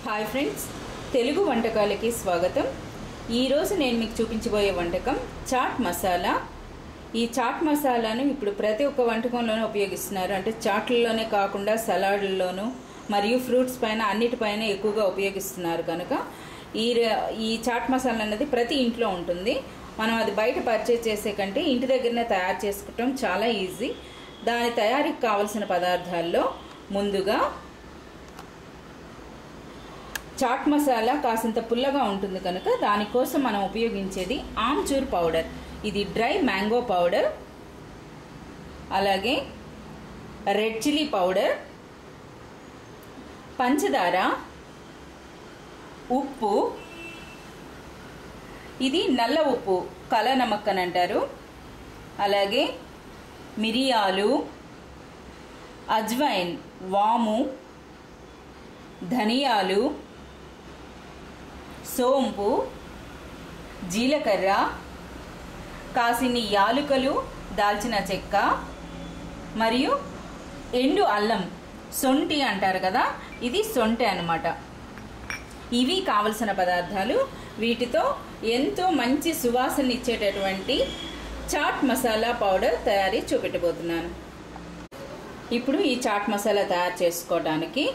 Hi friends, Telugu వంటకాలకి స్వాగతం. ఈరోజు నేను మీకు చూపించబోయే వంటకం చాట్ మసాలా. ఈ చాట్ మసాలాను ఇప్పుడు ప్రతి ఒక్క వంటకంలోనూ ఉపయోగిస్తున్నారు. అంటే చాట్లలోనే కాకుండా సలాడ్లలోనూ మరియు ఫ్రూట్స్ పైన అన్నిటిపైన ఎక్కువగా ఉపయోగిస్తున్నారు. కనుక ఈ చాట్ మసాలా అనేది ప్రతి ఇంట్లో ఉంటుంది. మనం అది బయట పర్చేజ్ చేసే కంటే ఇంటి దగ్గరనే తయారు చేసుకోవటం చాలా ఈజీ. దాని తయారీకి కావలసిన పదార్థాల్లో ముందుగా చాట్ మసాలా కాసింత పుల్లగా ఉంటుంది కనుక దానికోసం మనం ఉపయోగించేది ఆమ్చూర్ పౌడర్. ఇది డ్రై మ్యాంగో పౌడర్, అలాగే రెడ్ చిల్లీ పౌడర్, పంచదార, ఉప్పు, ఇది నల్ల ఉప్పు, కల నమక్ అని అంటారు, అలాగే మిరియాలు, అజ్వైన్ వాము, ధనియాలు, సోంపు, జీలకర్ర, కాసిన్ని యాలుకలు, దాల్చిన చెక్క మరియు ఎండు అల్లం, సొంటి అంటారు కదా, ఇది సొంటి అన్నమాట. ఇవి కావలసిన పదార్థాలు. వీటితో ఎంతో మంచి సువాసన ఇచ్చేటటువంటి చాట్ మసాలా పౌడర్ తయారీ చూపెట్టబోతున్నాను. ఇప్పుడు ఈ చాట్ మసాలా తయారు చేసుకోవడానికి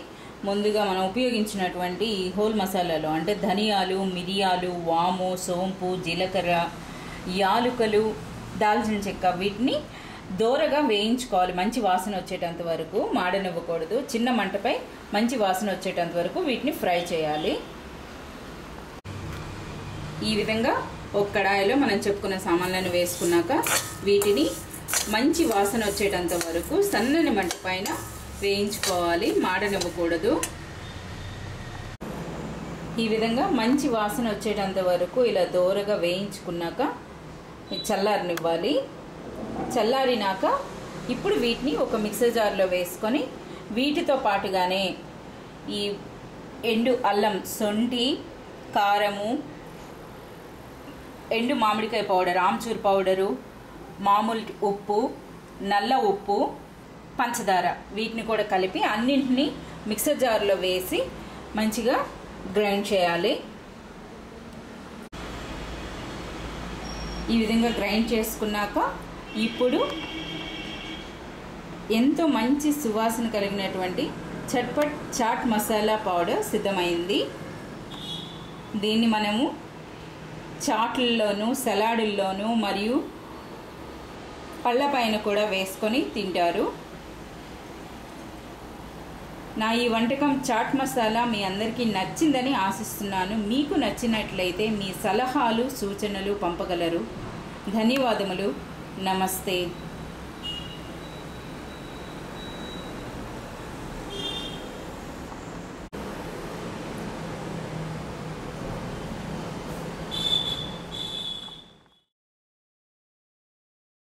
ముందుగా మనం ఉపయోగించినటువంటి ఈ హోల్ మసాలాలు అంటే ధనియాలు, మిరియాలు, వాము, సోంపు, జీలకర్ర, యాలుకలు, దాల్చిన చెక్క వీటిని దోరగా వేయించుకోవాలి. మంచి వాసన వచ్చేటంత వరకు మాడనివ్వకూడదు. చిన్న మంటపై మంచి వాసన వచ్చేటంత వరకు వీటిని ఫ్రై చేయాలి. ఈ విధంగా ఒక కడాయిలో మనం చెప్పుకున్న సామాన్లను వేసుకున్నాక వీటిని మంచి వాసన వచ్చేటంత వరకు సన్నని మంట పైన వేయించుకోవాలి, మాడనివ్వకూడదు. ఈ విధంగా మంచి వాసన వచ్చేటంత వరకు ఇలా దోరగా వేయించుకున్నాక చల్లారనివ్వాలి. చల్లారినాక ఇప్పుడు వీటిని ఒక మిక్సర్ జార్లో వేసుకొని వీటితో పాటుగానే ఈ ఎండు అల్లం, సొంటి, కారము, ఎండు మామిడికాయ పౌడర్, ఆమ్చూర్ పౌడరు, మామూలు ఉప్పు, నల్ల ఉప్పు, పంచదార వీటిని కూడా కలిపి అన్నింటినీ మిక్సర్ జార్లో వేసి మంచిగా గ్రైండ్ చేయాలి. ఈ విధంగా గ్రైండ్ చేసుకున్నాక ఇప్పుడు ఎంతో మంచి సువాసన కలిగినటువంటి చట్పట్ చాట్ మసాలా పౌడర్ సిద్ధమైంది. దీన్ని మనము చాట్లలోనూ, సలాడుల్లోనూ మరియు పళ్ళపైన కూడా వేసుకొని తింటారు. నా ఈ వంటకం చాట్ మసాలా మీ అందరికీ నచ్చిందని ఆశిస్తున్నాను. మీకు నచ్చినట్లయితే మీ సలహాలు, సూచనలు పంపగలరు. ధన్యవాదములు. నమస్తే.